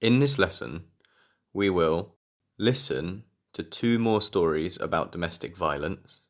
In this lesson, we will listen to 2 more stories about domestic violence,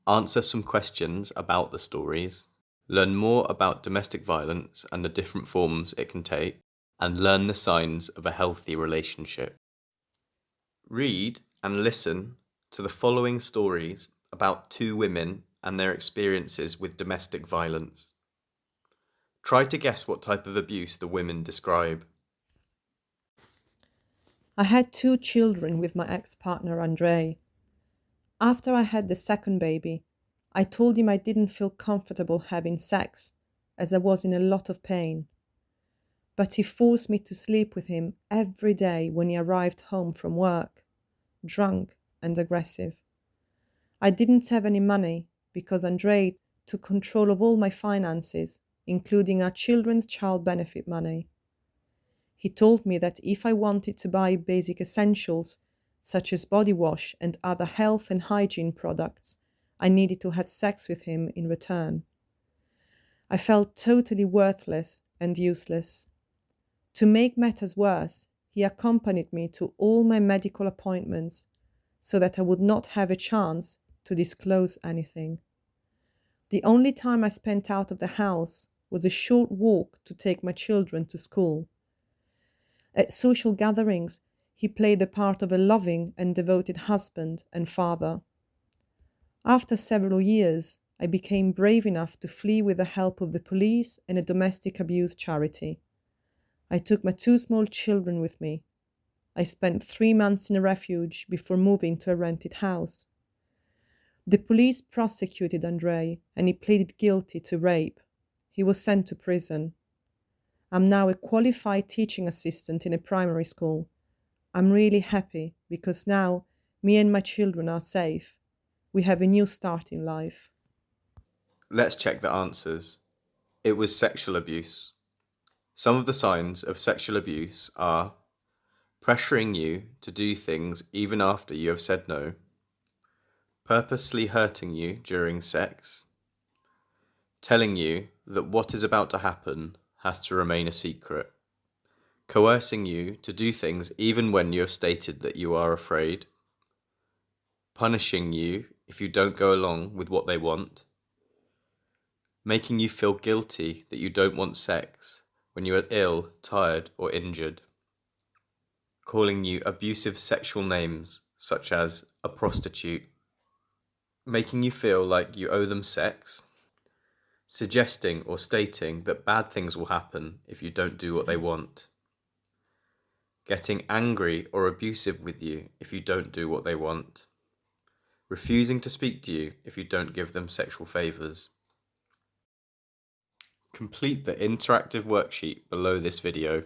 answer some questions about the stories, learn more about domestic violence and the different forms it can take, and learn the signs of a healthy relationship. Read and listen to the following stories about 2 women and their experiences with domestic violence. Try to guess what type of abuse the women describe. I had 2 children with my ex-partner Andre. After I had the second baby, I told him I didn't feel comfortable having sex, as I was in a lot of pain. But he forced me to sleep with him every day when he arrived home from work, drunk and aggressive. I didn't have any money because Andre took control of all my finances, including our children's child benefit money. He told me that if I wanted to buy basic essentials, such as body wash and other health and hygiene products, I needed to have sex with him in return. I felt totally worthless and useless. To make matters worse, he accompanied me to all my medical appointments so that I would not have a chance to disclose anything. The only time I spent out of the house was a short walk to take my children to school. At social gatherings, he played the part of a loving and devoted husband and father. After several years, I became brave enough to flee with the help of the police and a domestic abuse charity. I took my 2 small children with me. I spent 3 months in a refuge before moving to a rented house. The police prosecuted Andre and he pleaded guilty to rape. He was sent to prison. I'm now a qualified teaching assistant in a primary school. I'm really happy because now me and my children are safe. We have a new start in life. Let's check the answers. It was sexual abuse. Some of the signs of sexual abuse are pressuring you to do things even after you have said no, purposely hurting you during sex, telling you that what is about to happen has to remain a secret, coercing you to do things even when you have stated that you are afraid, punishing you if you don't go along with what they want, making you feel guilty that you don't want sex when you are ill, tired, or injured, calling you abusive sexual names such as a prostitute, making you feel like you owe them sex, suggesting or stating that bad things will happen if you don't do what they want, getting angry or abusive with you if you don't do what they want, refusing to speak to you if you don't give them sexual favours. Complete the interactive worksheet below this video.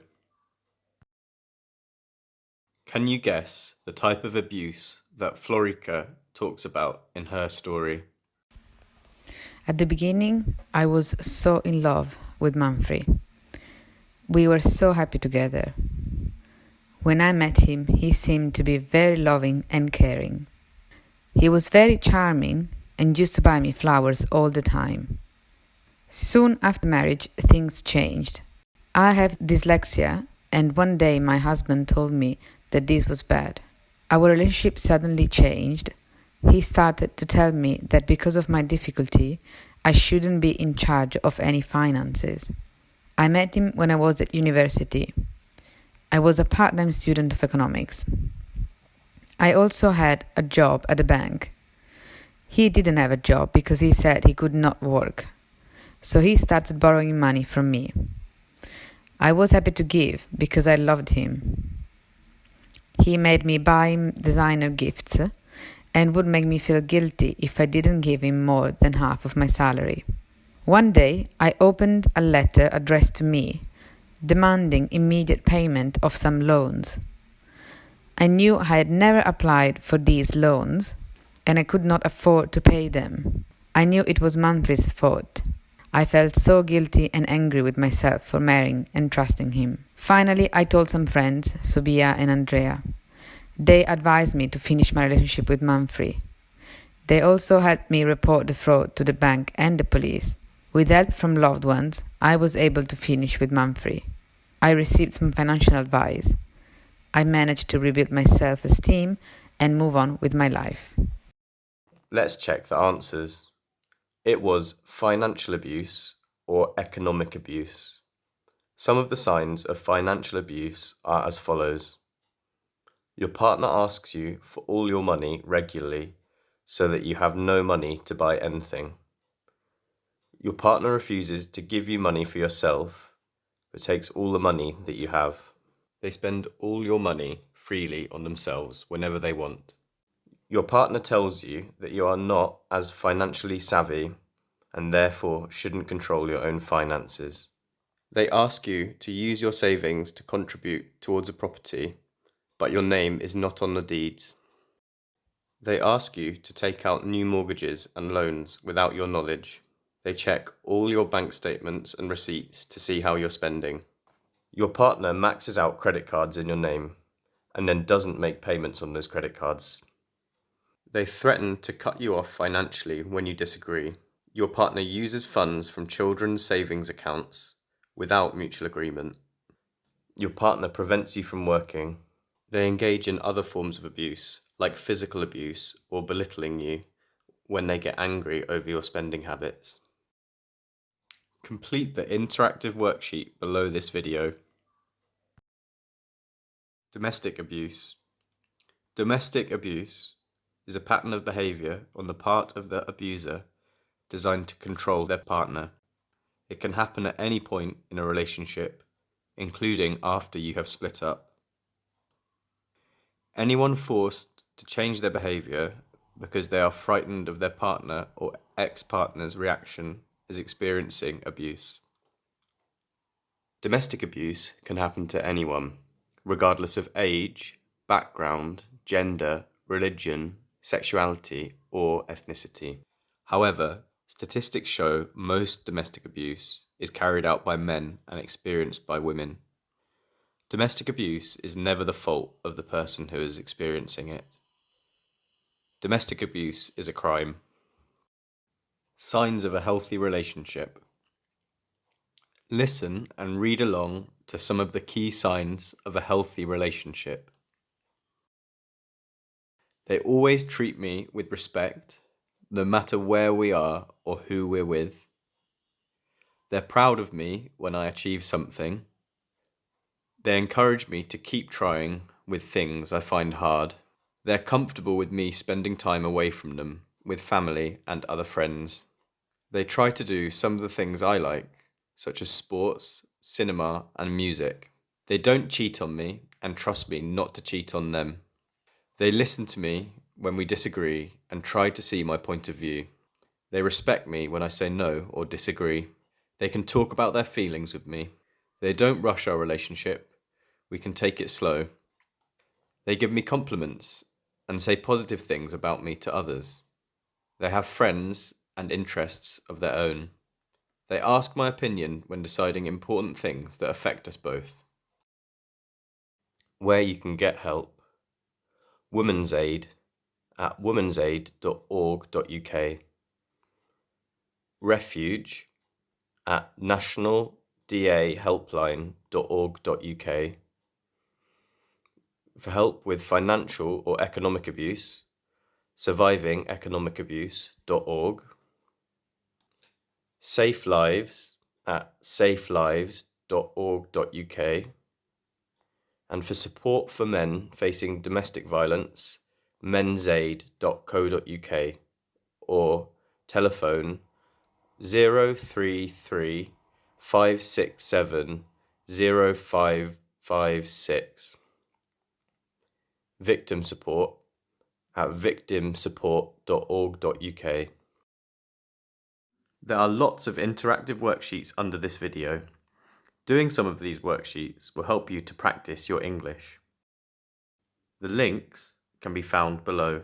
Can you guess the type of abuse that Florica talks about in her story? At the beginning, I was so in love with Manfred. We were so happy together. When I met him, he seemed to be very loving and caring. He was very charming and used to buy me flowers all the time. Soon after marriage, things changed. I have dyslexia, and one day my husband told me that this was bad. Our relationship suddenly changed. He started to tell me that because of my difficulty, I shouldn't be in charge of any finances. I met him when I was at university. I was a part-time student of economics. I also had a job at a bank. He didn't have a job because he said he could not work. So he started borrowing money from me. I was happy to give because I loved him. He made me buy him designer gifts and would make me feel guilty if I didn't give him more than half of my salary. One day, I opened a letter addressed to me, demanding immediate payment of some loans. I knew I had never applied for these loans, and I could not afford to pay them. I knew it was Manfred's fault. I felt so guilty and angry with myself for marrying and trusting him. Finally, I told some friends, Subia and Andrea. They advised me to finish my relationship with Manfred. They also helped me report the fraud to the bank and the police. With help from loved ones, I was able to finish with Manfred. I received some financial advice. I managed to rebuild my self-esteem and move on with my life. Let's check the answers. It was financial abuse or economic abuse. Some of the signs of financial abuse are as follows. Your partner asks you for all your money regularly so that you have no money to buy anything. Your partner refuses to give you money for yourself, but takes all the money that you have. They spend all your money freely on themselves whenever they want. Your partner tells you that you are not as financially savvy and therefore shouldn't control your own finances. They ask you to use your savings to contribute towards a property, but your name is not on the deeds. They ask you to take out new mortgages and loans without your knowledge. They check all your bank statements and receipts to see how you're spending. Your partner maxes out credit cards in your name and then doesn't make payments on those credit cards. They threaten to cut you off financially when you disagree. Your partner uses funds from children's savings accounts without mutual agreement. Your partner prevents you from working. They engage in other forms of abuse, like physical abuse or belittling you when they get angry over your spending habits. Complete the interactive worksheet below this video. Domestic abuse. Domestic abuse is a pattern of behavior on the part of the abuser designed to control their partner. It can happen at any point in a relationship, including after you have split up. Anyone forced to change their behavior because they are frightened of their partner or ex-partner's reaction is experiencing abuse. Domestic abuse can happen to anyone, regardless of age, background, gender, religion, sexuality, or ethnicity. However, statistics show most domestic abuse is carried out by men and experienced by women. Domestic abuse is never the fault of the person who is experiencing it. Domestic abuse is a crime. Signs of a healthy relationship. Listen and read along to some of the key signs of a healthy relationship. They always treat me with respect, no matter where we are or who we're with. They're proud of me when I achieve something. They encourage me to keep trying with things I find hard. They're comfortable with me spending time away from them, with family and other friends. They try to do some of the things I like, such as sports, cinema, and music. They don't cheat on me and trust me not to cheat on them. They listen to me when we disagree and try to see my point of view. They respect me when I say no or disagree. They can talk about their feelings with me. They don't rush our relationship. We can take it slow. They give me compliments and say positive things about me to others. They have friends and interests of their own. They ask my opinion when deciding important things that affect us both. Where you can get help. Women's Aid at womensaid.org.uk. Refuge at nationaldahelpline.org.uk. For help with financial or economic abuse, survivingeconomicabuse.org. Safe Lives at safelives.org.uk. And for support for men facing domestic violence, mensaid.co.uk or telephone 033 567 0556. Victim support at victimsupport.org.uk. There are lots of interactive worksheets under this video. Doing some of these worksheets will help you to practice your English. The links can be found below.